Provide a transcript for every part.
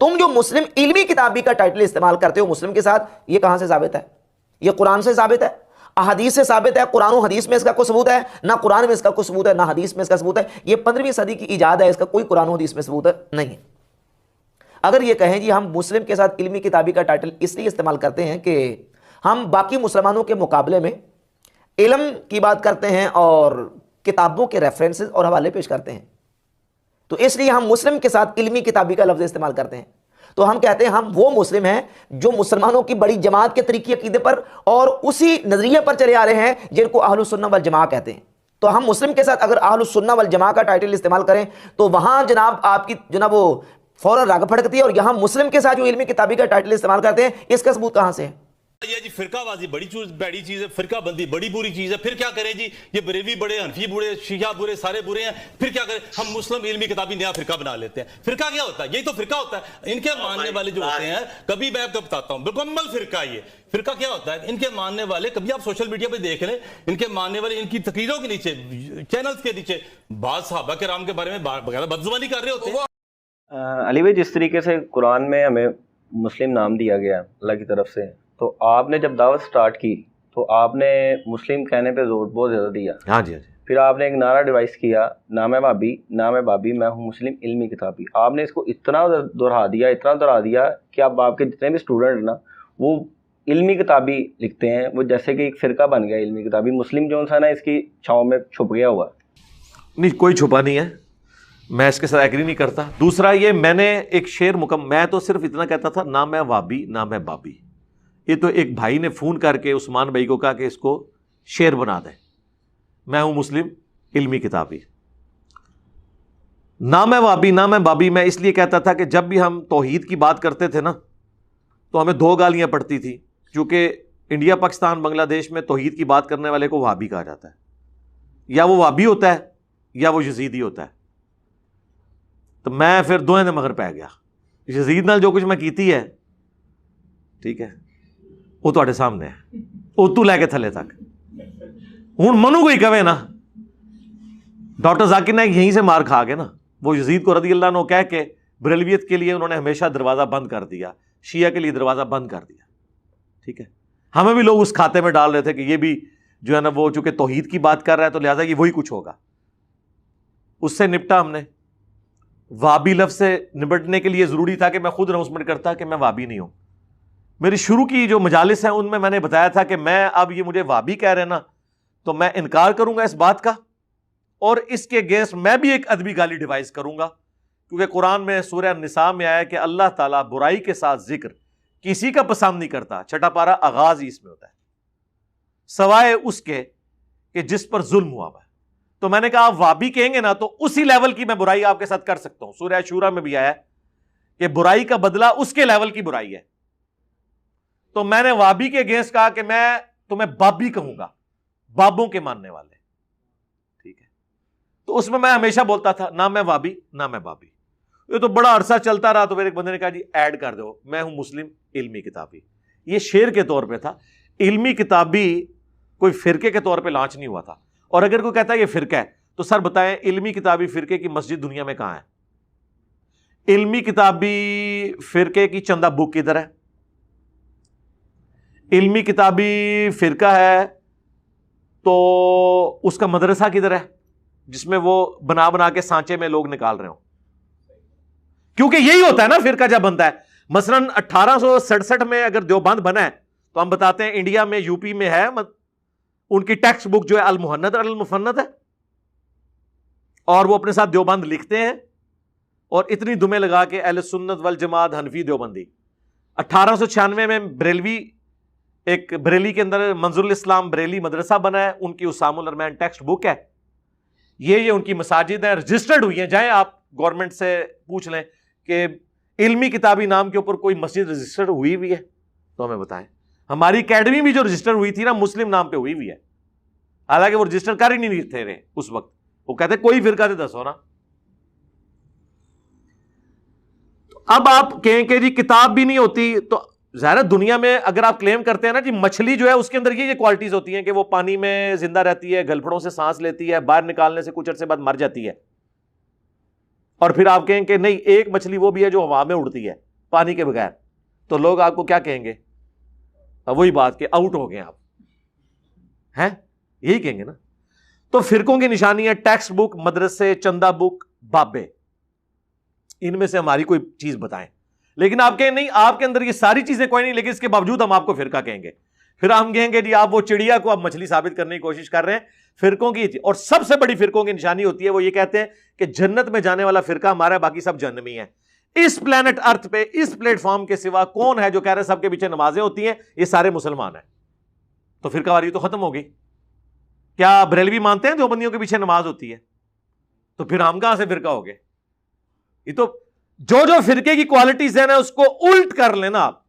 تم جو مسلم علمی کتابی کا ٹائٹل استعمال کرتے ہو مسلم کے ساتھ، یہ کہاں سے ثابت ہے؟ یہ قرآن سے ثابت ہے، احادیث سے ثابت ہے؟ قرآن و حدیث میں اس کا کوئی ثبوت ہے؟ نہ قرآن میں اس کا کوئی ثبوت ہے، نہ حدیث میں اس کا ثبوت ہے۔ یہ 15ویں صدی کی ایجاد ہے، اس کا کوئی قرآن و حدیث میں ثبوت نہیں ہے۔ اگر یہ کہیں جی ہم مسلم کے ساتھ علمی کتابی کا ٹائٹل اس لیے استعمال کرتے ہیں کہ ہم باقی مسلمانوں کے مقابلے میں علم کی بات کرتے ہیں اور کتابوں کے ریفرنسز اور حوالے پیش کرتے ہیں، تو اس لیے ہم مسلم کے ساتھ علمی کتابی کا لفظ استعمال کرتے ہیں، تو ہم کہتے ہیں ہم وہ مسلم ہیں جو مسلمانوں کی بڑی جماعت کے طریقے عقیدے پر اور اسی نظریے پر چلے آ رہے ہیں جن کو اہل السنہ والجماعہ کہتے ہیں۔ تو ہم مسلم کے ساتھ اگر اہل السنہ والجماعہ کا ٹائٹل استعمال کریں تو وہاں جناب آپ کی جناب وہ فوراً راگ پھڑکتی ہے، اور یہاں مسلم کے ساتھ جو علمی کتابی کا ٹائٹل استعمال کرتے ہیں اس کا ثبوت کہاں سے ہے؟ یہ جی فرقہ بازی بڑی چیز ہے، فرقہ بندی بڑی بری چیز ہے، پھر کیا کریں جی؟ یہ بریلوی بڑے، حنفی برے، شیعہ برے، سارے برے ہیں، پھر کیا کریں؟ ہم مسلم علمی کتابی نیا فرقہ بنا لیتے ہیں۔ فرقہ کیا ہوتا ہے؟ یہی تو فرقہ ہوتا ہے۔ ان کے ماننے والے جو ہوتے ہیں، کبھی میں آپ کو بتاتا ہوں مکمل فرقہ یہ فرقہ کیا ہوتا ہے؟ ان کے ماننے والے، کبھی آپ سوشل میڈیا پہ دیکھ لیں، ان کے ماننے والے ان کی تقریروں کے نیچے، چینلز کے نیچے بعض صحابہ کرام کے بارے میں بغیر بدزبانی کر رہے ہوتے ہیں۔ علی بھائی، جس طریقے سے قرآن میں ہمیں مسلم نام دیا گیا اللہ کی طرف سے، تو آپ نے جب دعوت سٹارٹ کی تو آپ نے مسلم کہنے پہ زور بہت زیادہ دیا۔ ہاں جی، پھر آپ نے ایک نعرہ ڈیوائس کیا، نام ہے بھابی، نام ہے بابی، میں ہوں مسلم علمی کتابی۔ آپ نے اس کو اتنا دہرا دیا کہ اب آپ کے جتنے بھی اسٹوڈنٹ نا وہ علمی کتابی لکھتے ہیں، وہ جیسے کہ ایک فرقہ بن گیا علمی کتابی۔ مسلم جو ہے نا اس کی چھاؤں میں چھپ گیا ہوا۔ نہیں، کوئی چھپا نہیں ہے، میں اس کے ساتھ ایگری نہیں کرتا۔ دوسرا یہ، میں نے ایک شعر میں تو صرف اتنا کہتا تھا، نہ میں وابی نہ میں بابی۔ یہ تو ایک بھائی نے فون کر کے عثمان بھائی کو کہا کہ اس کو شعر بنا دیں، میں ہوں مسلم علمی کتابی۔ نہ میں وابی نہ میں بابی میں اس لیے کہتا تھا کہ جب بھی ہم توحید کی بات کرتے تھے نا تو ہمیں دو گالیاں پڑتی تھی، کیونکہ انڈیا، پاکستان، بنگلہ دیش میں توحید کی بات کرنے والے کو وہابی کہا جاتا ہے، یا وہ وہابی ہوتا ہے یا وہ یزیدی ہوتا ہے۔ تو میں پھر دوہیں نے مگر پہ گیا، یزید نال جو کچھ میں کیتی ہے، ٹھیک ہے، وہ تواڈے سامنے ہے، اتو لے کے تھلے تک۔ ہوں منو کوئی کہے نا، ڈاکٹر ذاکر نائک یہیں سے مار کھا گئے نا، وہ یزید کو رضی اللہ عنہ کہہ کے بریلویت کے لیے انہوں نے ہمیشہ دروازہ بند کر دیا، شیعہ کے لیے دروازہ بند کر دیا، ٹھیک ہے۔ ہمیں بھی لوگ اس کھاتے میں ڈال رہے تھے کہ یہ بھی جو ہے نا وہ چونکہ توحید کی بات کر رہا ہے تو لہٰذا یہ وہی کچھ ہوگا۔ اس سے نپٹا ہم نے۔ وابی لفظ سے نپٹنے کے لیے ضروری تھا کہ میں خود اناؤنسمنٹ کرتا کہ میں وابی نہیں ہوں۔ میری شروع کی جو مجالس ہیں ان میں نے بتایا تھا کہ میں اب یہ مجھے وابی کہہ رہے ہیں نا تو میں انکار کروں گا اس بات کا، اور اس کے اگینسٹ میں بھی ایک ادبی گالی ڈیوائز کروں گا، کیونکہ قرآن میں سورہ النساء میں آیا کہ اللہ تعالیٰ برائی کے ساتھ ذکر کسی کا پسند نہیں کرتا، چھٹا پارہ آغاز ہی اس میں ہوتا ہے، سوائے اس کے کہ جس پر ظلم ہوا ہے۔ تو میں نے کہا آپ وابی کہیں گے نا تو اسی لیول کی میں برائی آپ کے ساتھ کر سکتا ہوں۔ سورہ شورا میں بھی آیا کہ برائی کا بدلہ اس کے لیول کی برائی ہے، تو میں نے وابی کے اگینسٹ کہا کہ میں تمہیں بابی کہوں گا، بابوں کے ماننے والے، ٹھیک ہے۔ تو اس میں ہمیشہ بولتا تھا نہ میں وابی نہ میں بابی۔ یہ تو بڑا عرصہ چلتا رہا، تو پھر ایک بندے نے کہا جی ایڈ کر دو، میں ہوں مسلم علمی کتابی۔ یہ شعر کے طور پہ تھا، علمی کتابی کوئی فرقے کے طور پہ لانچ نہیں ہوا تھا۔ اور اگر کوئی کہتا ہے یہ فرقہ ہے تو سر بتائیں علمی کتابی فرقے کی مسجد دنیا میں کہاں ہے؟ علمی کتابی فرقے کی چندہ بک کدھر ہے؟ علمی کتابی فرقہ ہے تو اس کا مدرسہ کدھر ہے جس میں وہ بنا کے سانچے میں لوگ نکال رہے ہوں؟ کیونکہ یہی ہوتا ہے نا فرقہ جب بنتا ہے۔ مثلا 1867 میں اگر دیوبند بنا ہے تو ہم بتاتے ہیں انڈیا میں، یو پی میں ہے، ان کی ٹیکسٹ بک جو ہے المحند اور المفند ہے، اور وہ اپنے ساتھ دیوبند لکھتے ہیں، اور اتنی دمیں لگا کے اہل سنت والجماعت حنفی دیوبندی۔ 1896 میں بریلوی، ایک بریلی کے اندر منظور الاسلام بریلی مدرسہ بنا ہے، ان کی اسام الرحمن ٹیکسٹ بک ہے، یہ ان کی مساجد ہیں، رجسٹرڈ ہوئی ہیں۔ جائیں آپ گورنمنٹ سے پوچھ لیں کہ علمی کتابی نام کے اوپر کوئی مسجد رجسٹرڈ ہوئی ہوئی ہے تو ہمیں بتائیں۔ ہماری اکیڈمی بھی جو رجسٹر ہوئی تھی نا مسلم نام پہ ہوئی ہوئی ہے، حالانکہ وہ رجسٹر کر ہی نہیں تھے رہے اس وقت، وہ کہتے کوئی فرقہ دے دسو نا۔ اب آپ کہیں کہ جی کتاب بھی نہیں ہوتی، تو ظاہر دنیا میں اگر آپ کلیم کرتے ہیں نا جی مچھلی جو ہے اس کے اندر یہ کوالٹیز ہوتی ہیں کہ وہ پانی میں زندہ رہتی ہے، گلپھڑوں سے سانس لیتی ہے، باہر نکالنے سے کچھ عرصے بعد مر جاتی ہے، اور پھر آپ کہیں کہ نہیں ایک مچھلی وہ بھی ہے جو ہوا میں اڑتی ہے، پانی کے بغیر, تو لوگ آپ کو کیا کہیں گے؟ اب وہی بات کہ آؤٹ ہو گئے آپ ہیں, یہی کہیں گے نا. تو فرقوں کی نشانی ہے ٹیکسٹ بک, مدرسے, چندہ بک, بابے, ان میں سے ہماری کوئی چیز بتائیں. لیکن آپ کہیں نہیں, آپ کے اندر یہ ساری چیزیں کوئی نہیں, لیکن اس کے باوجود ہم آپ کو فرقہ کہیں گے. پھر ہم کہیں گے جی آپ وہ چڑیا کو آپ مچھلی ثابت کرنے کی کوشش کر رہے ہیں. فرقوں کی, اور سب سے بڑی فرقوں کی نشانی ہوتی ہے وہ یہ کہتے ہیں کہ جنت میں جانے والا فرقہ ہمارا, باقی سب جہنمی ہیں. اس پلانٹ ارتھ پہ, اس پلیٹ فارم کے سوا کون ہے جو کہہ رہے ہیں سب کے پیچھے نمازیں ہوتی ہیں, یہ سارے مسلمان ہیں. تو فرقہ واری تو ختم ہو گئی. کیا بریلوی مانتے ہیں دیوبندیوں کے پیچھے نماز ہوتی ہے؟ تو پھر ہم کہاں سے فرقہ ہو گئے؟ یہ تو جو فرقے کی کوالٹیز ہیں نا اس کو الٹ کر لینا آپ,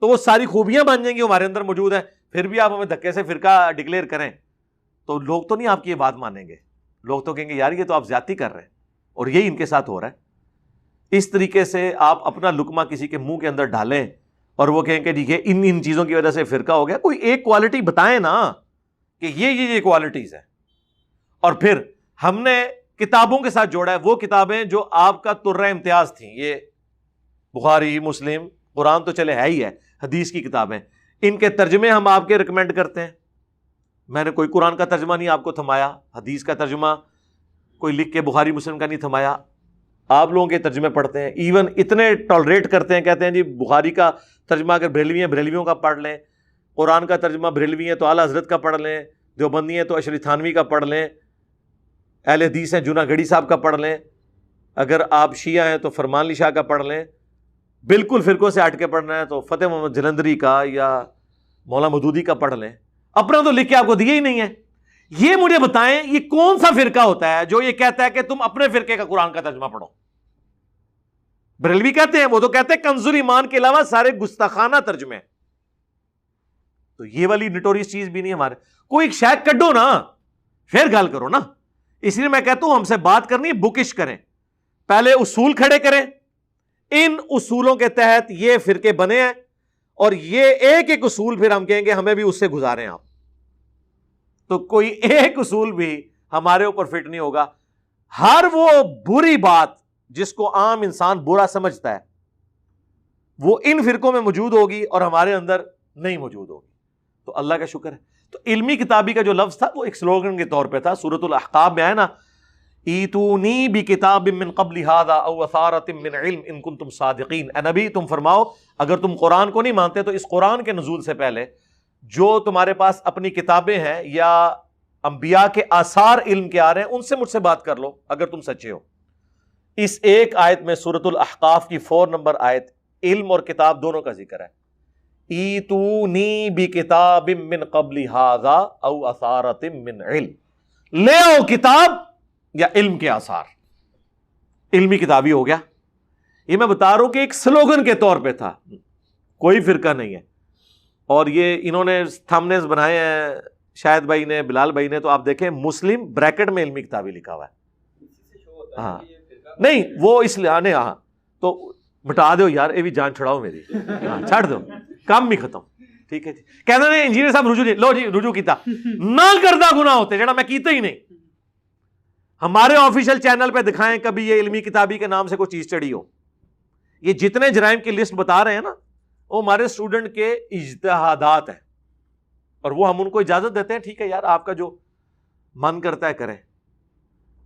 تو وہ ساری خوبیاں بن جائیں گی ہمارے اندر موجود ہیں. پھر بھی آپ ہمیں دھکے سے فرقہ ڈکلیئر کریں تو لوگ تو نہیں آپ کی یہ بات مانیں گے. لوگ تو کہیں گے یار یہ تو آپ زیادتی کر رہے ہیں, اور یہی ان کے ساتھ ہو رہا ہے. اس طریقے سے آپ اپنا لقمہ کسی کے منہ کے اندر ڈالیں اور وہ کہیں کہ دیکھیے ان چیزوں کی وجہ سے فرقہ ہو گیا. کوئی ایک کوالٹی بتائیں نا کہ یہ کوالٹیز ہیں. اور پھر ہم نے کتابوں کے ساتھ جوڑا ہے وہ کتابیں جو آپ کا ترہ امتیاز تھیں. یہ بخاری, مسلم, قرآن تو چلے ہے ہی ہے, حدیث کی کتابیں, ان کے ترجمے ہم آپ کے ریکمینڈ کرتے ہیں. میں نے کوئی قرآن کا ترجمہ نہیں آپ کو تھمایا, حدیث کا ترجمہ کوئی لکھ کے بخاری مسلم کا نہیں تھمایا, آپ لوگوں کے ترجمے پڑھتے ہیں. ایون اتنے ٹالریٹ کرتے ہیں, کہتے ہیں جی بخاری کا ترجمہ اگر بریلوی ہیں بریلویوں کا پڑھ لیں, قرآن کا ترجمہ بریلوی ہیں تو اعلیٰ حضرت کا پڑھ لیں, دیوبندی ہیں تو اشری تھانوی کا پڑھ لیں, اہل حدیث ہیں جناح گڑھی صاحب کا پڑھ لیں, اگر آپ شیعہ ہیں تو فرمان علی شاہ کا پڑھ لیں, بالکل فرقوں سے ہٹ کے پڑھنا ہے تو فتح محمد جلندری کا یا مولانا مودودی کا پڑھ لیں. اپنا تو لکھ کے آپ کو دیا ہی نہیں ہے. یہ مجھے بتائیں یہ کون سا فرقہ ہوتا ہے جو یہ کہتا ہے کہ تم اپنے فرقے کا قرآن کا ترجمہ پڑھو؟ بریلوی کہتے ہیں, وہ تو کہتے ہیں کنز الایمان کے علاوہ سارے گستاخانہ ترجمے. تو یہ والی نٹوریس چیز بھی نہیں ہمارے. کوئی ایک شاید کڈو نا, پھر گل کرو نا. اس لیے میں کہتا ہوں ہم سے بات کرنی بکش کریں, پہلے اصول کھڑے کریں, ان اصولوں کے تحت یہ فرقے بنے ہیں, اور یہ ایک ایک اصول پھر ہم کہیں گے ہمیں بھی اس سے گزاریں آپ. تو کوئی ایک اصول بھی ہمارے اوپر فٹ نہیں ہوگا. ہر وہ بری بات جس کو عام انسان برا سمجھتا ہے وہ ان فرقوں میں موجود ہوگی اور ہمارے اندر نہیں موجود ہوگی. تو اللہ کا شکر ہے. تو علمی کتابی کا جو لفظ تھا وہ ایک سلوگن کے طور پہ تھا. سورۃ الاحقاف میں آیا نا, ایتونی بکتاب من قبل ھذا او اثارۃ من علم ان کنتم صادقین. اے نبی تم فرماؤ اگر تم قرآن کو نہیں مانتے تو اس قرآن کے نزول سے پہلے جو تمہارے پاس اپنی کتابیں ہیں یا انبیاء کے آثار علم کے آ رہے ہیں ان سے مجھ سے بات کر لو اگر تم سچے ہو. اس ایک آیت میں سورۃ الاحقاف کی 4 نمبر آیت علم اور کتاب دونوں کا ذکر ہے. ایتونی بکتاب من قبل ھذا او اثارۃ من علم, لے آؤ کتاب یا علم کے آثار. علمی کتابی ہو گیا. یہ میں بتا رہا ہوں کہ ایک سلوگن کے طور پہ تھا, کوئی فرقہ نہیں ہے. اور یہ انہوں نے تھمبنیلز بنائے ہیں شاہد بھائی نے, بلال بھائی نے, تو آپ دیکھیں مسلم بریکٹ میں علمی کتابی لکھا ہوا ہے. ہاں نہیں وہ اس لیے آنے, ہاں تو مٹا دو یار, یہ بھی جان چھڑاؤ میری, چھڑ دو, کام بھی ختم. ٹھیک ہے جی. کہنا نہیں انجینئر صاحب رجوع لو جی, رجوع کیتا نہ کردہ گناہ ہوتے جڑا میں کیتا ہی نہیں. ہمارے آفیشیل چینل پہ دکھائیں کبھی یہ علمی کتابی کے نام سے کوئی چیز چڑھی ہو. یہ جتنے جرائم کی لسٹ بتا رہے ہیں نا وہ ہمارے اسٹوڈنٹ کے اجتہادات ہیں, اور وہ ہم ان کو اجازت دیتے ہیں ٹھیک ہے یار آپ کا جو من کرتا ہے کریں.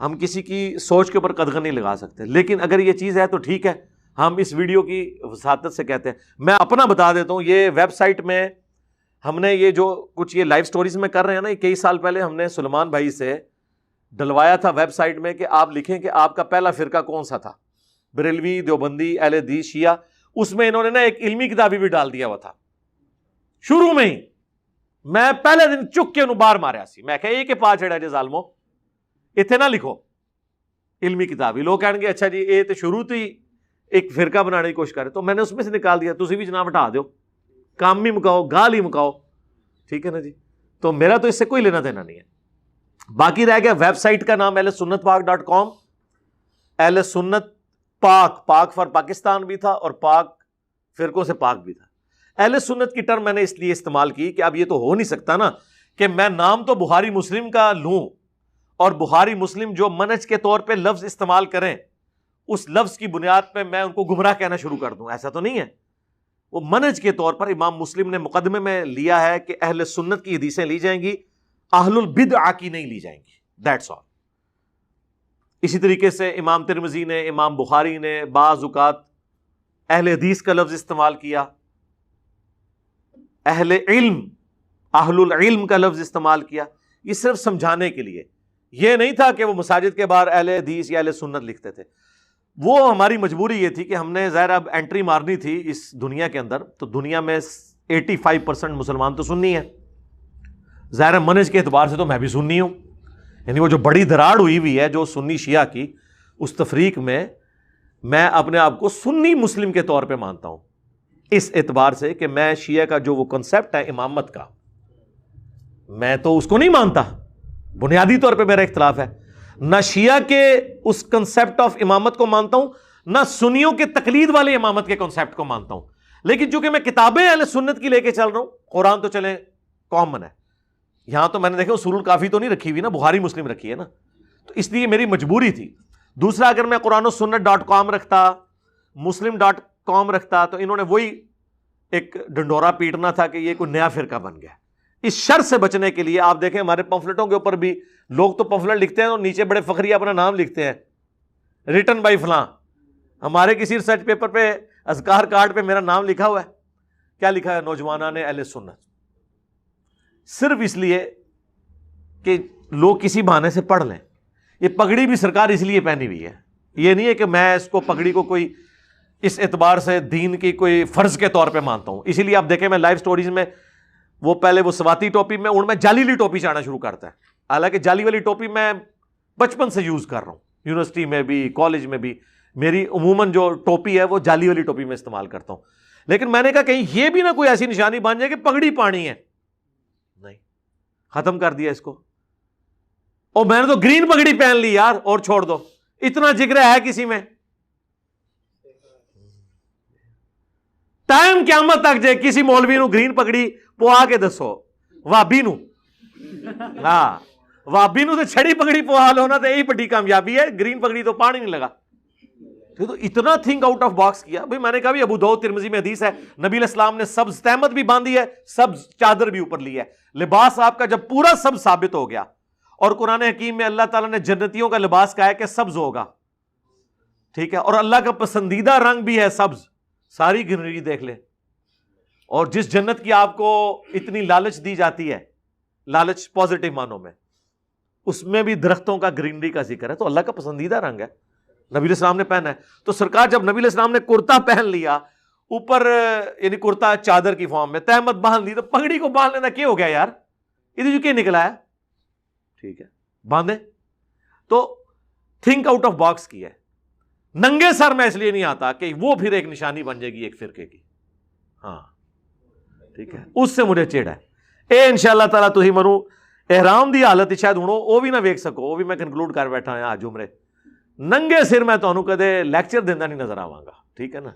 ہم کسی کی سوچ کے اوپر قدغن نہیں لگا سکتے, لیکن اگر یہ چیز ہے تو ٹھیک ہے. ہم اس ویڈیو کی وساطت سے کہتے ہیں. میں اپنا بتا دیتا ہوں, یہ ویب سائٹ میں ہم نے یہ جو کچھ یہ لائیو سٹوریز میں کر رہے ہیں نا, یہ کئی سال پہلے ہم نے سلمان بھائی سے ڈلوایا تھا ویب سائٹ میں کہ آپ لکھیں کہ آپ کا پہلا فرقہ کون سا تھا, بریلوی, دیوبندی, اہل حدیث, شیعہ. اس میں انہوں نے نا ایک علمی کتابی بھی ڈال دیا ہوا تھا شروع میں ہی. میں پہلے دن چک کے انہوں بار ماریا سی, میں کہا یہ کہ پا چھڑا جی ظالمو اتنے نہ لکھو علمی کتابی. لوگ کہیں گے اچھا جی یہ تو شروع تو ہی ایک فرقہ بنانے کی کوشش کرے, تو میں نے اس میں سے نکال دیا. تسی بھی جناب ہٹا دو, کام بھی مکاؤ, گال ہی مکاؤ, ٹھیک ہے نا جی. تو میرا تو اس سے کوئی لینا دینا نہیں ہے. باقی رہ گیا ویب سائٹ کا نام اہل سنت پاک .com. اہل سنت پاک, پاک فار پاکستان بھی تھا اور پاک فرقوں سے پاک بھی تھا. اہل سنت کی ٹرم میں نے اس لیے استعمال کی کہ اب یہ تو ہو نہیں سکتا نا کہ میں نام تو بخاری مسلم کا لوں اور بخاری مسلم جو منہج کے طور پہ لفظ استعمال کریں اس لفظ کی بنیاد پہ میں ان کو گمراہ کہنا شروع کر دوں، ایسا تو نہیں ہے۔ وہ منہج کے طور پر امام مسلم نے مقدمے میں لیا ہے کہ اہل سنت کی حدیثیں لی جائیں گی، اہل البدع کی نہیں لی جائیں گی، دیٹس آل۔ اسی طریقے سے امام ترمذی نے، امام بخاری نے بعض اوقات اہل حدیث کا لفظ استعمال کیا، اہل علم، اہل العلم کا لفظ استعمال کیا، یہ صرف سمجھانے کے لیے، یہ نہیں تھا کہ وہ مساجد کے باہر اہل حدیث یا اہل سنت لکھتے تھے۔ وہ ہماری مجبوری یہ تھی کہ ہم نے ظاہر اب انٹری مارنی تھی اس دنیا کے اندر، تو دنیا میں 85% مسلمان تو سنی ہیں، ظاہر منہج کے اعتبار سے تو میں بھی سنی ہوں، یعنی وہ جو بڑی دراڑ ہوئی ہے جو سنی شیعہ کی، اس تفریق میں میں اپنے آپ کو سنی مسلم کے طور پہ مانتا ہوں، اس اعتبار سے کہ میں شیعہ کا جو وہ کنسیپٹ ہے امامت کا، میں تو اس کو نہیں مانتا، بنیادی طور پہ میرا اختلاف ہے، نہ شیعہ کے اس کنسیپٹ آف امامت کو مانتا ہوں، نہ سنیوں کے تقلید والے امامت کے کنسیپٹ کو مانتا ہوں، لیکن چونکہ میں کتابیں اہل سنت کی لے کے چل رہا ہوں، قرآن تو چلیں کامن ہے، یہاں تو میں نے دیکھا اصول الکافی تو نہیں رکھی ہوئی نا، بخاری مسلم رکھی ہے نا، تو اس لیے میری مجبوری تھی۔ دوسرا اگر میں قرآن و سنت.com رکھتا، muslim.com رکھتا، تو انہوں نے وہی ایک ڈنڈورا پیٹنا تھا کہ یہ کوئی نیا فرقہ بن گیا۔ اس شر سے بچنے کے لیے آپ دیکھیں ہمارے پمفلٹوں کے اوپر بھی لوگ تو پمفلٹ لکھتے ہیں اور نیچے بڑے فخریہ اپنا نام لکھتے ہیں، ریٹن بائی فلاں۔ ہمارے کسی ریسرچ پیپر پہ اذکار کارڈ پہ میرا نام لکھا ہوا ہے، کیا لکھا ہے؟ نوجوانان اہل سنت، صرف اس لیے کہ لوگ کسی بہانے سے پڑھ لیں۔ یہ پگڑی بھی سرکار اس لیے پہنی ہوئی ہے، یہ نہیں ہے کہ میں اس کو پگڑی کو کوئی اس اعتبار سے دین کی کوئی فرض کے طور پہ مانتا ہوں۔ اسی لیے آپ دیکھیں میں لائف سٹوریز میں وہ پہلے وہ سواتی ٹوپی میں ان میں جالی والی ٹوپی چاہنا شروع کرتا ہے، حالانکہ جالی والی ٹوپی میں بچپن سے یوز کر رہا ہوں، یونیورسٹی میں بھی کالج میں بھی میری عموماً جو ٹوپی ہے وہ جالی والی ٹوپی میں استعمال کرتا ہوں۔ لیکن میں نے کہا کہیں یہ بھی نہ کوئی ایسی نشانی بن جائے کہ پگڑی پانی ہے، نہیں، ختم کر دیا اس کو۔ اور میں نے تو گرین پگڑی پہن لی یار، اور چھوڑ دو، اتنا جگر ہے کسی میں؟ ٹائم قیامت تک جے کسی مولوی نو گرین پگڑی پوا کے دسو، وابی نو، ہاں وابی نو تو چھڑی پگڑی پوا لو نا، تو یہی بڑی کامیابی ہے، گرین پگڑی تو پانی نہیں لگا۔ تو اتنا تھنک آؤٹ آف باکس کیا بھائی، میں نے کہا بھی ابو داؤد ترمذی میں حدیث ہے، نبی علیہ السلام نے سبز تہمت بھی باندھی ہے، سبز چادر بھی اوپر لی ہے، لباس آپ کا جب پورا سبز ثابت ہو گیا، اور قرآن حکیم میں اللہ تعالیٰ نے جنتیوں کا لباس کہا ہے کہ سبز ہوگا، ٹھیک ہے، اور اللہ کا پسندیدہ رنگ بھی ہے سبز، ساری گرینری دیکھ لیں، اور جس جنت کی آپ کو اتنی لالچ دی جاتی ہے، لالچ پازیٹو معنوں میں، اس میں بھی درختوں کا گرینری کا ذکر ہے، تو اللہ کا پسندیدہ رنگ ہے، نبی علیہ السلام نے پہنا ہے۔ تو سرکار جب نبی علیہ السلام نے کرتا پہن لیا اوپر، یعنی کرتا چادر کی فارم میں، تہمت باندھ لی، تو پگڑی کو باندھ لینا کیا ہو گیا یار؟ یہ جو کیا نکلا ہے، ٹھیک ہے باندھے۔ تو تھنک آؤٹ آف باکس کی ہے، ننگے سر میں اس لیے نہیں آتا کہ وہ پھر ایک نشانی بن جائے گی ایک فرقے کی، ہاں ٹھیک ہے، اس سے مجھے چڑ ہے۔ اے انشاءاللہ تعالیٰ تھی منو احرام دی حالت شاید ہوں وہ بھی نہ ویک سکو، وہ بھی میں کنکلوڈ کر بیٹھا ہاں آج عمرے، ننگے سر میں تمہیں کدے لیکچر دینا نہیں نظر آواں گا، ٹھیک ہے نا۔